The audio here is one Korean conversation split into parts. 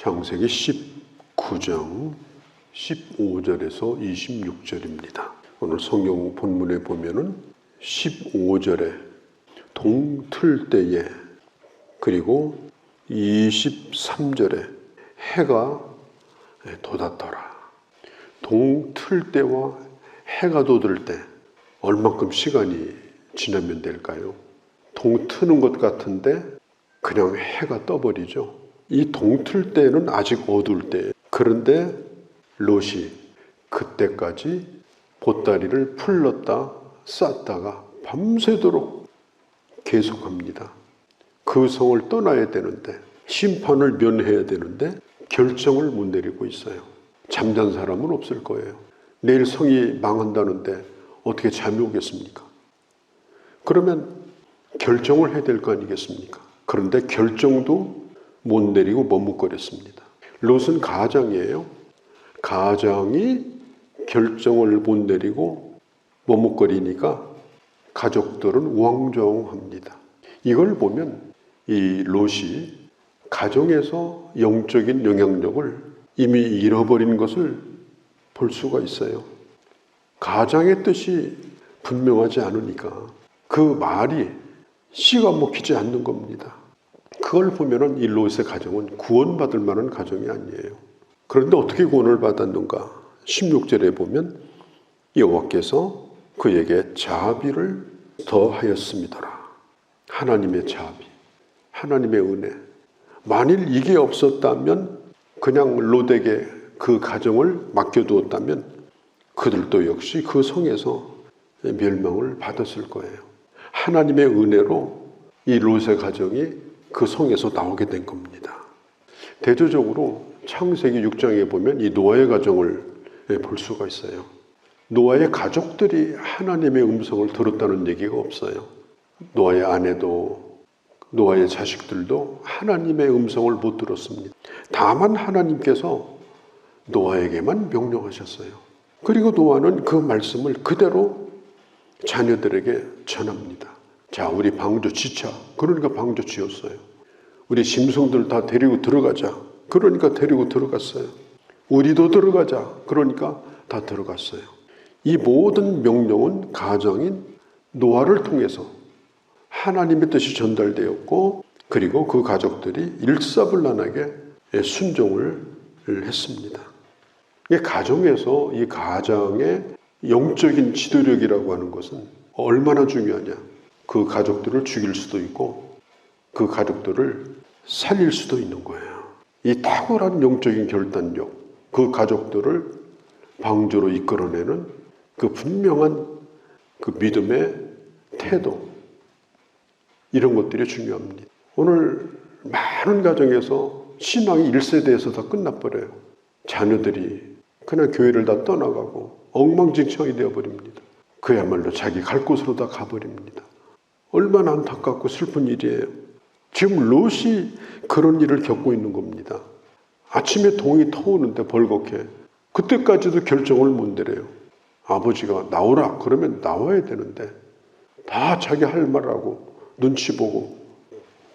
창세기 19장 15절에서 26절입니다. 오늘 성경 본문에 보면은 15절에 동틀 때에 그리고 23절에 해가 돋았더라. 동틀 때와 해가 돋을 때 얼만큼 시간이 지나면 될까요? 동트는 것 같은데 그냥 해가 떠버리죠. 이 동틀 때는 아직 어두울 때, 그런데 롯이 그때까지 보따리를 풀렀다 쌌다가 밤새도록 계속합니다. 그 성을 떠나야 되는데, 심판을 면해야 되는데 결정을 못 내리고 있어요. 잠잔 사람은 없을 거예요. 내일 성이 망한다는데 어떻게 잠이 오겠습니까? 그러면 결정을 해야 될 거 아니겠습니까? 그런데 결정도 못 내리고 머뭇거렸습니다. 롯은 가장이에요. 가장이 결정을 못 내리고 머뭇거리니까 가족들은 우왕좌왕합니다. 이걸 보면 이 롯이 가정에서 영적인 영향력을 이미 잃어버린 것을 볼 수가 있어요. 가장의 뜻이 분명하지 않으니까 그 말이 씨가 먹히지 않는 겁니다. 그걸 보면은 이 롯의 가정은 구원받을 만한 가정이 아니에요. 그런데 어떻게 구원을 받았는가? 16절에 보면 여호와께서 그에게 자비를 더하였음이더라. 하나님의 자비, 하나님의 은혜. 만일 이게 없었다면, 그냥 롯에게 그 가정을 맡겨두었다면 그들도 역시 그 성에서 멸망을 받았을 거예요. 하나님의 은혜로 이 롯의 가정이 그 성에서 나오게 된 겁니다. 대조적으로 창세기 6장에 보면 이 노아의 가정을 볼 수가 있어요. 노아의 가족들이 하나님의 음성을 들었다는 얘기가 없어요. 노아의 아내도 노아의 자식들도 하나님의 음성을 못 들었습니다. 다만 하나님께서 노아에게만 명령하셨어요. 그리고 노아는 그 말씀을 그대로 자녀들에게 전합니다. 자, 우리 방주 짓자. 그러니까 방주 지었어요. 우리 짐승들 다 데리고 들어가자. 그러니까 데리고 들어갔어요. 우리도 들어가자. 그러니까 다 들어갔어요. 이 모든 명령은 가정인 노아를 통해서 하나님의 뜻이 전달되었고, 그리고 그 가족들이 일사불란하게 순종을 했습니다. 가정에서 이 가장의 영적인 지도력이라고 하는 것은 얼마나 중요하냐. 그 가족들을 죽일 수도 있고 그 가족들을 살릴 수도 있는 거예요. 이 탁월한 영적인 결단력, 그 가족들을 방주로 이끌어내는 그 분명한 그 믿음의 태도, 이런 것들이 중요합니다. 오늘 많은 가정에서 신앙이 1세대에서 다 끝나버려요. 자녀들이 그냥 교회를 다 떠나가고 엉망진창이 되어버립니다. 그야말로 자기 갈 곳으로 다 가버립니다. 얼마나 안타깝고 슬픈 일이에요. 지금 롯이 그런 일을 겪고 있는 겁니다. 아침에 동이 터오는데 벌겋게 그때까지도 결정을 못 내려요. 아버지가 나오라 그러면 나와야 되는데 다 자기 할 말하고 눈치 보고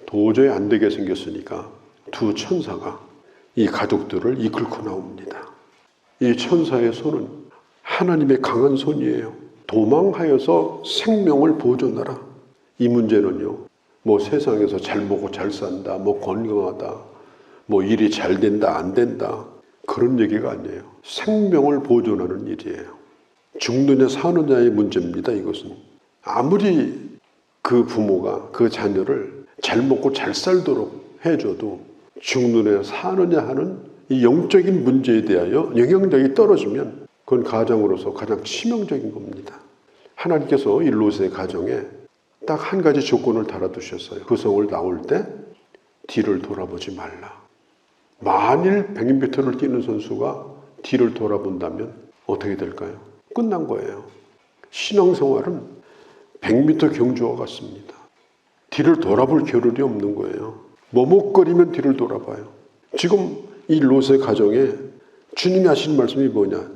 도저히 안 되게 생겼으니까 두 천사가 이 가족들을 이끌고 나옵니다. 이 천사의 손은 하나님의 강한 손이에요. 도망하여서 생명을 보존하라. 이 문제는요, 뭐 세상에서 잘 먹고 잘 산다, 뭐 건강하다, 뭐 일이 잘 된다, 안 된다, 그런 얘기가 아니에요. 생명을 보존하는 일이에요. 죽느냐 사느냐의 문제입니다. 이것은 아무리 그 부모가 그 자녀를 잘 먹고 잘 살도록 해줘도 죽느냐 사느냐 하는 이 영적인 문제에 대하여 영향력이 떨어지면 그건 가정으로서 가장 치명적인 겁니다. 하나님께서 이 롯의 가정에 딱 한 가지 조건을 달아두셨어요. 그 성을 나올 때 뒤를 돌아보지 말라. 만일 100m를 뛰는 선수가 뒤를 돌아본다면 어떻게 될까요? 끝난 거예요. 신앙생활은 100m 경주와 같습니다. 뒤를 돌아볼 겨를이 없는 거예요. 머뭇거리면 뒤를 돌아봐요. 지금 이 롯의 가정에 주님이 하신 말씀이 뭐냐?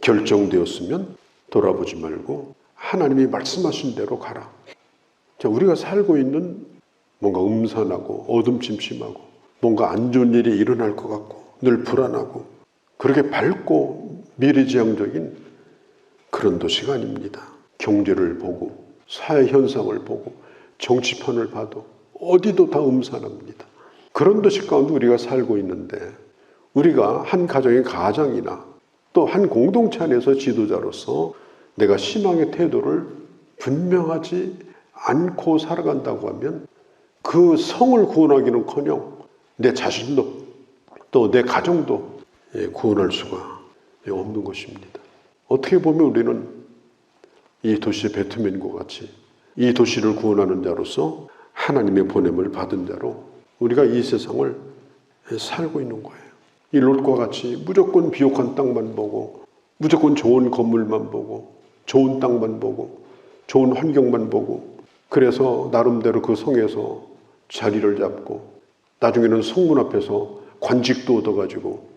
결정되었으면 돌아보지 말고 하나님이 말씀하신 대로 가라. 자, 우리가 살고 있는 뭔가 음산하고 어둠침침하고 뭔가 안 좋은 일이 일어날 것 같고 늘 불안하고 그렇게 밝고 미래지향적인 그런 도시가 아닙니다. 경제를 보고 사회 현상을 보고 정치판을 봐도 어디도 다 음산합니다. 그런 도시 가운데 우리가 살고 있는데 우리가 한 가정의 가장이나 또 한 공동체 안에서 지도자로서 내가 신앙의 태도를 분명하지 않고 살아간다고 하면 그 성을 구원하기는커녕 내 자신도 또 내 가정도 구원할 수가 없는 것입니다. 어떻게 보면 우리는 이 도시의 배트맨과 같이 이 도시를 구원하는 자로서 하나님의 보냄을 받은 자로 우리가 이 세상을 살고 있는 거예요. 이 롯과 같이 무조건 비옥한 땅만 보고 무조건 좋은 건물만 보고 좋은 땅만 보고 좋은 환경만 보고 그래서 나름대로 그 성에서 자리를 잡고 나중에는 성문 앞에서 관직도 얻어가지고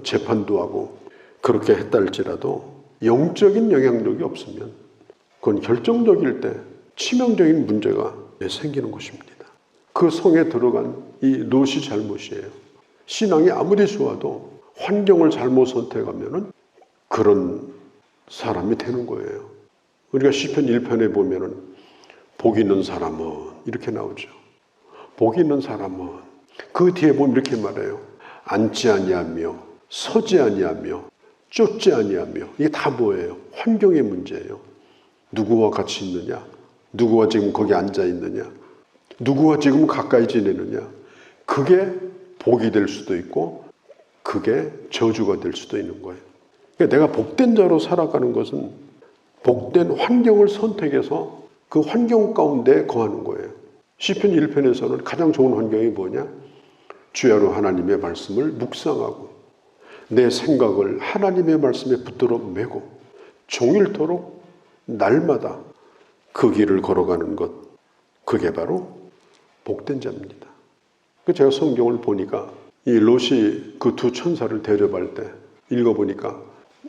재판도 하고 그렇게 했다 할지라도 영적인 영향력이 없으면 그건 결정적일 때 치명적인 문제가 생기는 것입니다. 그 성에 들어간 이 롯이 잘못이에요. 신앙이 아무리 좋아도 환경을 잘못 선택하면은 그런 사람이 되는 거예요. 우리가 시편 1편에 보면은 복 있는 사람은 이렇게 나오죠. 복 있는 사람은 그 뒤에 보면 이렇게 말해요. 앉지 아니하며 서지 아니하며 쫓지 아니하며 이게 다 뭐예요? 환경의 문제예요. 누구와 같이 있느냐? 누구와 지금 거기 앉아 있느냐? 누구와 지금 가까이 지내느냐? 그게 복이 될 수도 있고 그게 저주가 될 수도 있는 거예요. 그러니까 내가 복된 자로 살아가는 것은 복된 환경을 선택해서 그 환경 가운데 거하는 거예요. 시편 1편에서는 가장 좋은 환경이 뭐냐? 주야로 하나님의 말씀을 묵상하고 내 생각을 하나님의 말씀에 붙들어 매고 종일토록 날마다 그 길을 걸어가는 것, 그게 바로 복된 자입니다. 제가 성경을 보니까 이 롯이 그 두 천사를 대접할 때 읽어보니까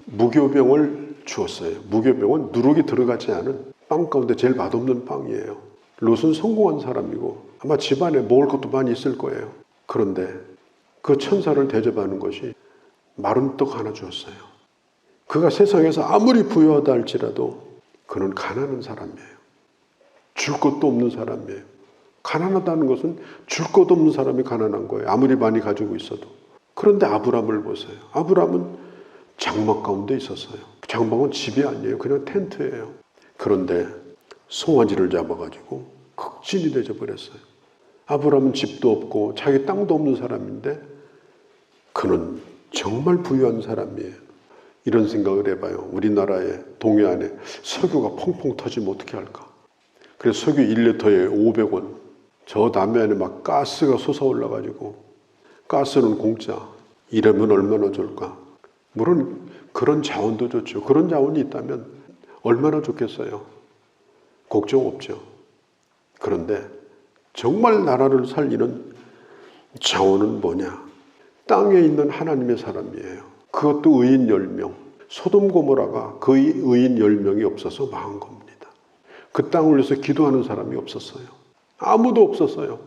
무교병을 주었어요. 무교병은 누룩이 들어가지 않은 빵 가운데 제일 맛없는 빵이에요. 롯은 성공한 사람이고 아마 집안에 먹을 것도 많이 있을 거예요. 그런데 그 천사를 대접하는 것이 마른 떡 하나 주었어요. 그가 세상에서 아무리 부유하다 할지라도 그는 가난한 사람이에요. 줄 것도 없는 사람이에요. 가난하다는 것은 줄 것 없는 사람이 가난한 거예요. 아무리 많이 가지고 있어도. 그런데 아브람을 보세요. 아브람은 장막 가운데 있었어요. 장막은 집이 아니에요. 그냥 텐트예요. 그런데 송아지를 잡아가지고 극진히 대접을 했어요. 아브람은 집도 없고 자기 땅도 없는 사람인데 그는 정말 부유한 사람이에요. 이런 생각을 해봐요. 우리나라의 동해안에 석유가 펑펑 터지면 어떻게 할까? 그래서 석유 1리터에 500원. 저 남해안에 막 가스가 솟아올라가지고 가스는 공짜. 이러면 얼마나 좋을까? 물론 그런 자원도 좋죠. 그런 자원이 있다면 얼마나 좋겠어요. 걱정 없죠. 그런데 정말 나라를 살리는 자원은 뭐냐? 땅에 있는 하나님의 사람이에요. 그것도 의인 10명. 소돔 고모라가 그 의인 10명이 없어서 망한 겁니다. 그 땅을 위해서 기도하는 사람이 없었어요. 아무도 없었어요.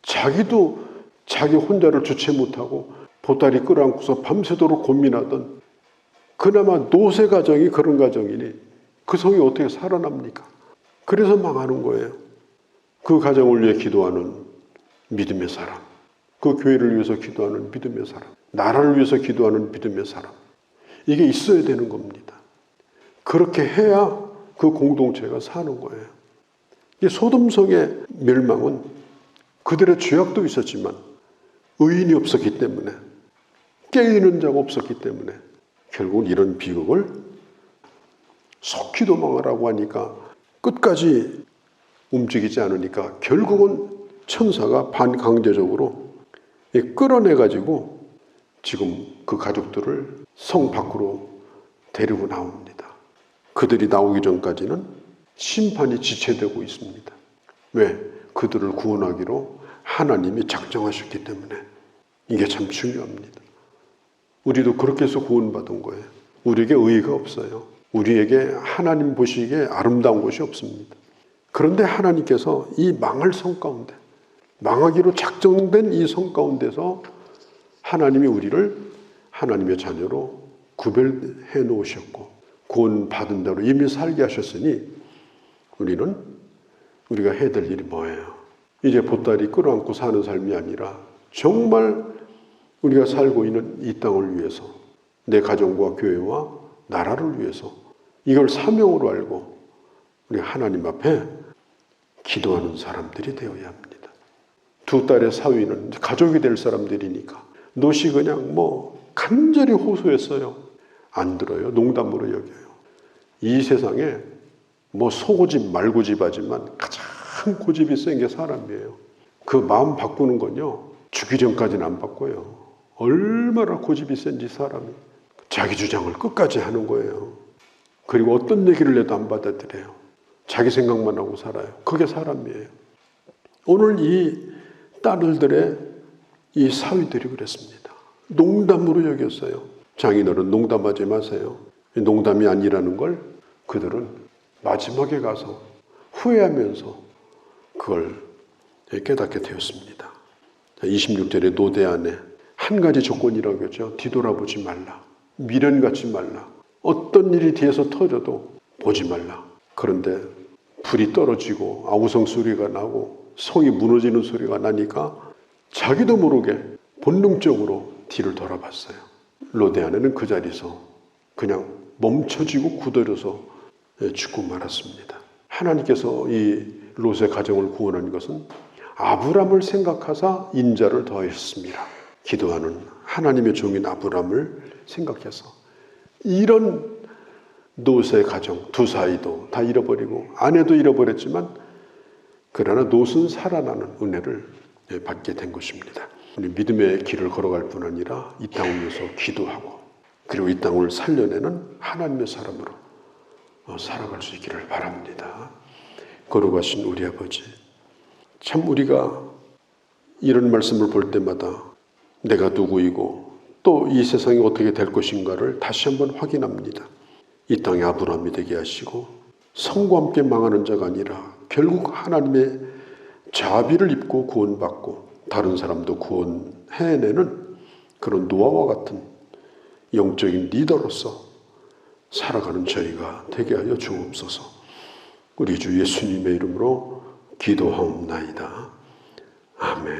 자기도 자기 혼자를 주체 못하고 보따리 끌어안고서 밤새도록 고민하던 그나마 노세 가정이 그런 가정이니 그 성이 어떻게 살아납니까? 그래서 망하는 거예요. 그 가정을 위해 기도하는 믿음의 사람, 그 교회를 위해서 기도하는 믿음의 사람, 나라를 위해서 기도하는 믿음의 사람, 이게 있어야 되는 겁니다. 그렇게 해야 그 공동체가 사는 거예요. 이 소돔성의 멸망은 그들의 죄악도 있었지만 의인이 없었기 때문에, 깨어있는 자가 없었기 때문에 결국 이런 비극을 속히 도망하라고 하니까 끝까지 움직이지 않으니까 결국은 천사가 반강제적으로 끌어내가지고 지금 그 가족들을 성 밖으로 데리고 나옵니다. 그들이 나오기 전까지는 심판이 지체되고 있습니다. 왜? 그들을 구원하기로 하나님이 작정하셨기 때문에. 이게 참 중요합니다. 우리도 그렇게 해서 구원받은 거예요. 우리에게 의의가 없어요. 우리에게 하나님 보시기에 아름다운 것이 없습니다. 그런데 하나님께서 이 망할 성 가운데 망하기로 작정된 이 성 가운데서 하나님이 우리를 하나님의 자녀로 구별해 놓으셨고 구원 받은 대로 이미 살게 하셨으니 우리가 해야 될 일이 뭐예요? 이제 보따리 끌어안고 사는 삶이 아니라 정말 우리가 살고 있는 이 땅을 위해서 내 가정과 교회와 나라를 위해서 이걸 사명으로 알고 우리 하나님 앞에 기도하는 사람들이 되어야 합니다. 두 딸의 사위는 가족이 될 사람들이니까 노시 그냥 간절히 호소했어요. 안 들어요. 농담으로 여겨요. 이 세상에 소고집 말고집 하지만 가장 고집이 센 게 사람이에요. 그 마음 바꾸는 건요. 죽기 전까지는 안 바꿔요. 얼마나 고집이 센지 사람이. 자기 주장을 끝까지 하는 거예요. 그리고 어떤 얘기를 해도 안 받아들여요. 자기 생각만 하고 살아요. 그게 사람이에요. 오늘 이 딸들의 이 사위들이 그랬습니다. 농담으로 여겼어요. 장인어른 농담하지 마세요. 농담이 아니라는 걸 그들은 마지막에 가서 후회하면서 그걸 깨닫게 되었습니다. 26절에 노대 안에 한 가지 조건이라고 했죠. 뒤돌아보지 말라. 미련 갖지 말라. 어떤 일이 뒤에서 터져도 보지 말라. 그런데 불이 떨어지고 아우성 소리가 나고 성이 무너지는 소리가 나니까 자기도 모르게 본능적으로 뒤를 돌아봤어요. 로데아네는 그 자리에서 그냥 멈춰지고 굳어져서 죽고 말았습니다. 하나님께서 이 롯의 가정을 구원한 것은 아브람을 생각하사 인자를 더하셨습니다. 기도하는 하나님의 종인 아브람을 생각해서 이런 롯의 가정 두 사이도 다 잃어버리고 아내도 잃어버렸지만 그러나 롯은 살아나는 은혜를 받게 된 것입니다. 우리 믿음의 길을 걸어갈 뿐 아니라 이 땅을 위해서 기도하고 그리고 이 땅을 살려내는 하나님의 사람으로 살아갈 수 있기를 바랍니다. 거룩하신 우리 아버지, 참 우리가 이런 말씀을 볼 때마다 내가 누구이고 또 이 세상이 어떻게 될 것인가를 다시 한번 확인합니다. 이 땅의 아브라함이 되게 하시고 성과 함께 망하는 자가 아니라 결국 하나님의 자비를 입고 구원받고 다른 사람도 구원해내는 그런 노아와 같은 영적인 리더로서 살아가는 저희가 되게 하여 주옵소서. 우리 주 예수님의 이름으로 기도하옵나이다. 아멘.